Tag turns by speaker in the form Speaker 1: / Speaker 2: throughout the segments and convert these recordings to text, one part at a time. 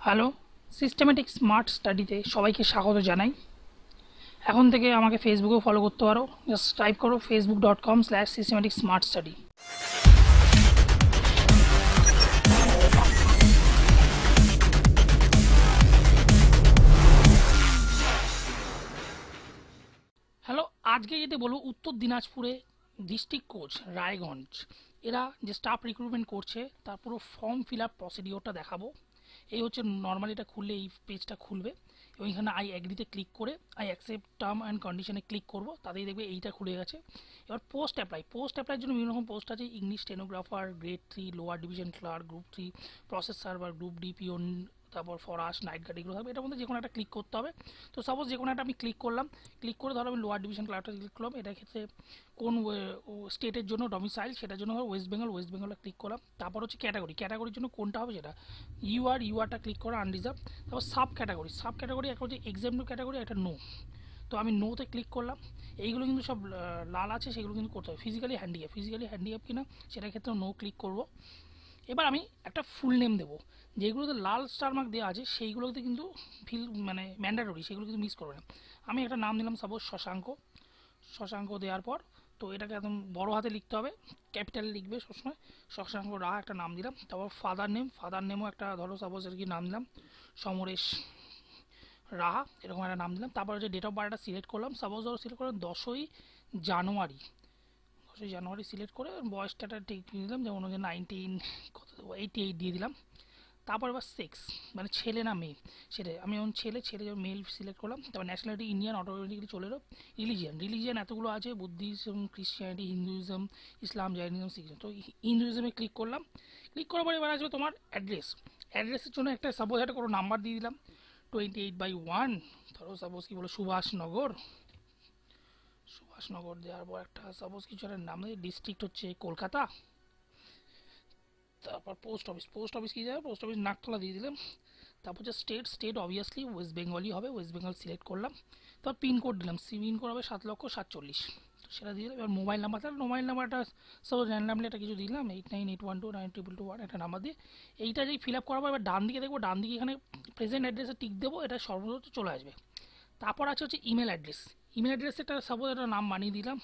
Speaker 1: Hello, systematic smart স্টাডিতে সবাইকে স্বাগত জানাই। এখন থেকে আমাকে ফেসবুকেও ফলো করতে পারো। জাস্ট টাইপ করো facebook.com/systematic smart study। হ্যালো, আজকে যদি বলবো উত্তর দিনাজপুরে ডিস্ট্রিক্ট কোচ রায়গঞ্জ এরা যে স্টাফ রিক্রুটমেন্ট করছে তার পুরো ফর্ম ফিল আপ প্রসিডিওরটা দেখাবো। এই হচ্ছে নর্মালি এটা খুললে এই পেজটা খুলবে এবং এখানে আই অ্যাগ্রিতে ক্লিক করে আই অ্যাকসেপ্ট টার্ম অ্যান্ড কন্ডিশনে ক্লিক করবো, তাতেই দেখবে এইটা খুলে গেছে। এবার পোস্ট অ্যাপ্লাইয়ের জন্য বিভিন্ন রকম পোস্ট আছে। English stenographer, grade 3 lower division clerk, group 3 process server, group D peon, তারপর ফরাস, নাইট গার্ড, এগুলো থাকবে। এটার মধ্যে যে কোনো একটা ক্লিক করতে হবে। তো সাপোজ যে কোনো একটা আমি ক্লিক করলাম, ক্লিক করে ধরো আমি লোয়ার ডিভিশন ক্লার্কটা ক্লিক করলাম। এটার ক্ষেত্রে কোন স্টেটের জন্য ডমিসাইল সেটার জন্য ওয়েস্ট বেঙ্গলে ক্লিক করলাম। তারপর হচ্ছে ক্যাটাগরির জন্য কোনটা হবে সেটা ইউআরটা ক্লিক করা আনরিজার্ভ। তারপর সাব ক্যাটাগরি একটা হচ্ছে এক্সাম্পল ক্যাটাগরি, একটা নো। তো আমি নোতে ক্লিক করলাম। এইগুলো কিন্তু সব লাল আছে, সেগুলো কিন্তু করতে হবে। ফিজিক্যালি হ্যান্ডিক্যাপ কিনা সেটার ক্ষেত্রে নো ক্লিক করব। এবার আমি একটা ফুল নেম দেবো। যেগুলোতে লাল স্টার মার্ক দেওয়া আছে সেইগুলোতে কিন্তু মানে ম্যান্ডাটরি, সেগুলো কিন্তু মিস করবে না। আমি একটা নাম দিলাম সাপোজ শশাঙ্ক দেওয়ার পর তো এটাকে একদম বড় হাতে লিখতে হবে, ক্যাপিটালে লিখবে সবসময়। শশাঙ্ক রাহা একটা নাম দিলাম। তারপর ফাদার নেমও একটা ধরো সাপোজ আর কি নাম দিলাম সমরেশ রাহা, এরকম একটা নাম দিলাম। তারপর হচ্ছে ডেট অফ বার্থটা সিলেক্ট করলাম। সাপোজ ধরো সিলেক্ট করলাম 10ই জানুয়ারি। 10ই জানুয়ারি সিলেক্ট করে বয়সটা ঠিক দিলাম, যেমন হচ্ছে 88 দিয়ে দিলাম। তারপর এবার সেক্স মানে ছেলে না মেয়ে সেটা আমি যেমন ছেলে যেমন মেল সিলেক্ট করলাম। তারপর ন্যাশনালিটি ইন্ডিয়ান, অটোমেটিক্যালি চলে এলো। রিলিজিয়ান এতগুলো আছে, বুদ্ধিজম, ক্রিশ্চিয়ানিটি, হিন্দুইজম, ইসলাম, জৈনিজম, শিখিজম। তো হিন্দুইজমে ক্লিক করলাম। ক্লিক করার পরে এবার আসবে তোমার অ্যাড্রেসের জন্য একটা সাপোজ একটা কোনো নাম্বার দিয়ে দিলাম 28/1। ধরো সাপোজ কি বলো সুভাষনগর দেওয়ার পর একটা সাপোজ কিছু একটা নাম দিয়ে ডিস্ট্রিক্ট হচ্ছে কলকাতা। তারপর পোস্ট অফিস কি যাবে, পোস্ট অফিস নাকতলা দিয়ে দিলাম। তারপর যে স্টেট অবভিয়াসলি ওয়েস্ট বেঙ্গলই হবে, ওয়েস্ট বেঙ্গল সিলেক্ট করলাম। তারপর পিনকোড দিলাম, পিনকোড হবে 7,47,000, তো সেটা দিয়ে দিলাম। এবার মোবাইল নাম্বারটা সাপোজ র্যান্ডামলি একটা কিছু দিলাম 8981292221 একটা নাম্বার দিয়ে এইটা যেই ফিল আপ করাবো। এবার ডান দিকে দেখবো, ডান দিকে এখানে প্রেজেন্ট অ্যাড্রেসে টিক দেবো, এটা সর্বপ্রথম চলে আসবে। তারপর আছে হচ্ছে ইমেল অ্যাড্রেসে একটা সাপোজ একটা নাম বানিয়ে দিলাম,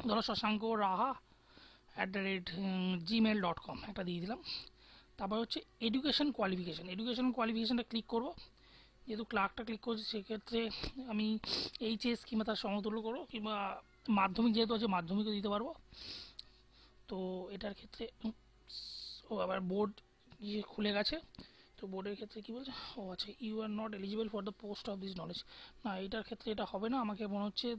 Speaker 1: ধরো শশাঙ্ক রাহা @gmail.com একটা দিয়ে দিলাম। তারপর হচ্ছে এডুকেশনটা ক্লিক করব। যেহেতু ক্লার্কটা ক্লিক করছি সেক্ষেত্রে আমি এইচএস কিংবা তার সমতুল্য করবো, কিংবা মাধ্যমিক যেহেতু আছে মাধ্যমিকও দিতে পারবো। তো এটার ক্ষেত্রে ও আবার বোর্ড ইয়ে খুলে গেছে। তো বোর্ডের ক্ষেত্রে কী বলছে, ও আচ্ছা, you are not eligible for the post of this knowledge. না, এটার ক্ষেত্রে এটা হবে না, আমাকে মনে হচ্ছে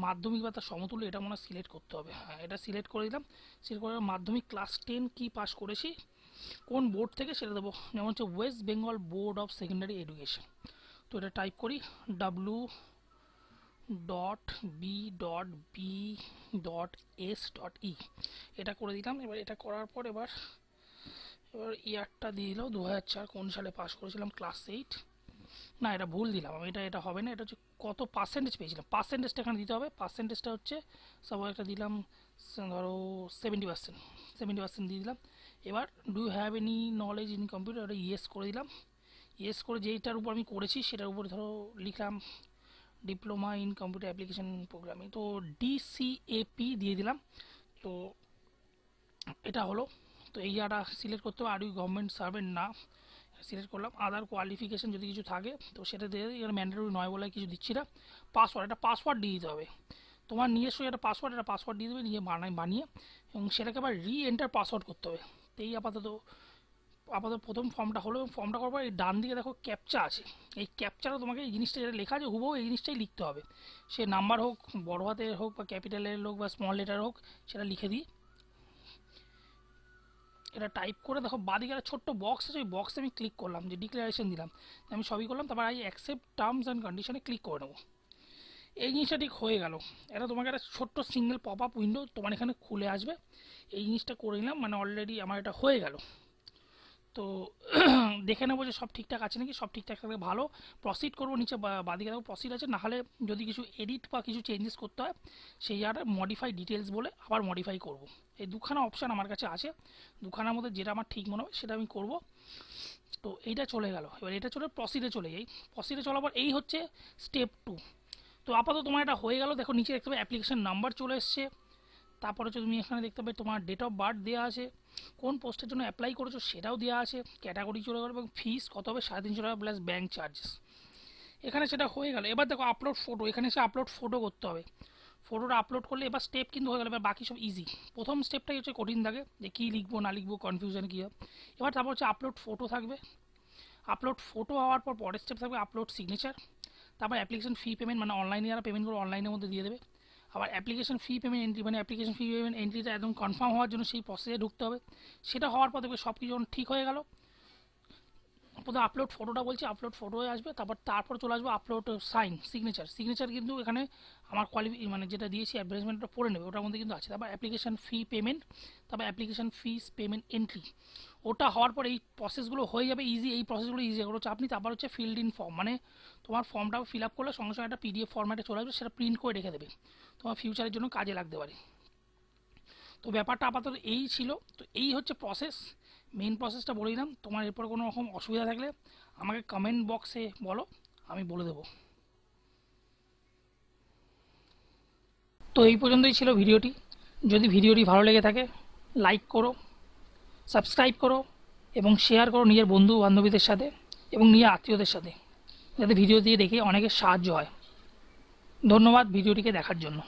Speaker 1: মাধ্যমিক বা তার সমতুল্য এটা মনে হয় সিলেক্ট করতে হবে। হ্যাঁ, এটা সিলেক্ট করে দিলাম। সিলেক্ট করে মাধ্যমিক ক্লাস 10 কি পাস করেছি, কোন বোর্ড থেকে সেটা দেবো, যেমন হচ্ছে West Bengal board of secondary education. তো এটা টাইপ করি w.b.b.s.e, এটা করে দিলাম। এবার এটা করার পর এবার ইয়ারটা দিয়ে দিল 2004, কোন সালে পাস করেছিলাম, ক্লাস 8। না, এটা ভুল দিলাম আমি, এটা হবে না। এটা হচ্ছে কত পার্সেন্টেজ পেয়েছিলাম, পার্সেন্টেজটা এখানে দিতে হবে। পার্সেন্টেজটা হচ্ছে সব একটা দিলাম, ধরো 70% দিয়ে দিলাম। এবার do you have any knowledge in computer, ওটা ইয়েস করে দিলাম। ইয়েস করে যেইটার উপর আমি করেছি সেটার উপরে ধরো লিখলাম diploma in computer application programming, তো ডিসিএপি দিয়ে দিলাম। তো এটা হলো। তো এই জায়গাটা সিলেক্ট করতে হবে, আর ইউ গভর্নমেন্ট সার্ভেন্ট না, সিলেক্ট করলাম। আদার কোয়ালিফিকেশান যদি কিছু থাকে তো সেটা দিয়ে এখানে ম্যান্ডেটরি নয় বলে কিছু দিচ্ছি না। একটা পাসওয়ার্ড দিয়ে দিতে হবে, তোমার নিজস্ব একটা পাসওয়ার্ড দিয়ে দেবে, নিয়ে বানিয়ে এবং সেটাকে আবার এন্টার পাসওয়ার্ড করতে হবে। তো এই আপাতত প্রথম ফর্মটা হলো। ফর্মটা করার পর এই ডান দিকে দেখো ক্যাপচা আছে, এই ক্যাপচাটা তোমাকে এই জিনিসটা যেটা লেখা আছে হুবহু এই জিনিসটাই লিখতে হবে। সে নাম্বার হোক, বড় হাতের হোক বা ক্যাপিটালের হোক বা স্মল লেটার হোক, সেটা লিখে দিই। এটা টাইপ করে দেখো বাদিকে একটা ছোট্ট বক্স আছে, ওই বক্সে আমি ক্লিক করলাম, যে ডিক্লারেশন দিলাম আমি সবই করলাম। তারপর আই অ্যাকসেপ্ট টার্মস অ্যান্ড কন্ডিশনে ক্লিক করে নেবো। এই জিনিসটা ঠিক হয়ে গেল। এটা তোমাকে একটা ছোট্ট সিঙ্গেল পপ আপ উইন্ডো তোমার এখানে খুলে আসবে। এই জিনিসটা করে নিলাম, মানে অলরেডি আমার এটা হয়ে গেল। তো দেখে নেবো যে সব ঠিকঠাক আছে নাকি, সব ঠিকঠাক থাকলে ভালো প্রসিড করবো। নিচে বাদিকে দেখো প্রসিড আছে, নাহলে যদি কিছু এডিট বা কিছু চেঞ্জেস করতে হয় সেই জায়গাটা মডিফাই ডিটেলস বলে আবার মডিফাই করব। এই দুখানা অপশান আমার কাছে আছে, দুখানার মধ্যে যেটা আমার ঠিক মনে হবে সেটা আমি করব। তো এইটা চলে গেল। এবার এটা চলে প্রসিডে চলে যাই। প্রসিডে চলার পর এই হচ্ছে স্টেপ 2। তো আপাতত তোমার এটা হয়ে গেল। দেখো নিচে দেখতে পাবে অ্যাপ্লিকেশন নাম্বার চলে এসছে। তারপর হচ্ছে তুমি এখানে দেখতে পাবে তোমার ডেট অফ বার্থ দেওয়া আছে, কোন পোস্টের জন্য অ্যাপ্লাই করেছো সেটাও দেওয়া আছে, ক্যাটাগরি চলে গেল এবং ফিস কত হবে 350 টাকা প্লাস ব্যাঙ্ক চার্জেস। এখানে সেটা হয়ে গেল। এবার দেখো আপলোড ফটো, এখানে এসে আপলোড ফটো করতে হবে। ফটোটা আপলোড করলে এবার স্টেপ কিন্তু হয়ে গেল। এবার বাকি সব ইজি। প্রথম স্টেপটাই হচ্ছে কঠিন থাকে, যে কী লিখবো না লিখবো, কনফিউশন কী হয়। এবার তারপর হচ্ছে আপলোড ফটো থাকবে। আপলোড ফটো হওয়ার পর পরের স্টেপ থাকবে আপলোড সিগনেচার। তারপর অ্যাপ্লিকেশন ফি পেমেন্ট, মানে অনলাইনে যারা পেমেন্ট করে অনলাইনের মধ্যে দিয়ে দেবে। আবার অ্যাপ্লিকেশন ফি পেমেন্ট এন্ট্রি, মানে অ্যাপ্লিকেশন ফি পেমেন্ট এন্ট্রিটা একদম কনফার্ম হওয়ার জন্য সেই প্রসেসে ঢুকতে হবে। সেটা হওয়ার পর দেখবে সব কিছু যখন ঠিক হয়ে গেল, প্রথমে আপলোড ফটোটা বলছি, আপলোড ফটো হয়ে আসবে। তারপর চলে আসবে আপলোড সাইন সিগনেচার। সিগনেচার কিন্তু এখানে আমার মানে যেটা দিয়েছি অ্যাডভার্টাইজমেন্টটা পড়ে নেবে, ওটার মধ্যে কিন্তু আছে। তারপর অ্যাপ্লিকেশন ফি পেমেন্ট, তারপর অ্যাপ্লিকেশন ফিস পেমেন্ট এন্ট্রি। ওটা হওয়ার পর এই প্রসেসগুলো হয়ে যাবে ইজি। এই প্রসেসগুলো ইজি, এগুলো চাপ নিই। তারপর হচ্ছে ফিল্ড ইন ফর্ম, মানে তোমার ফর্মটা ফিল আপ করলে সঙ্গে সঙ্গে একটা পিডিএফ ফর্ম্যাটে চলে আসবে, সেটা প্রিন্ট করে রেখে দেবে, তোমার ফিউচারের জন্য কাজে লাগতে পারে। তো ব্যাপারটা আপাতত এই ছিল। তো এই হচ্ছে প্রসেস, মেইন প্রসেসটা বলে দিলাম। তোমার এরপর কোনো রকম অসুবিধা থাকলে আমাকে কমেন্ট বক্সে বলো, আমি বলে দেবো। তো এই পর্যন্তই ছিল ভিডিওটি। যদি ভিডিওটি ভালো লেগে থাকে লাইক করো, সাবস্ক্রাইব করো এবং শেয়ার করো নিজের বন্ধু বান্ধবীদের সাথে এবং নিজের আত্মীয়দের সাথে, যাতে ভিডিও দিয়ে দেখে অনেকের সাহায্য হয়। ধন্যবাদ ভিডিওটিকে দেখার জন্য।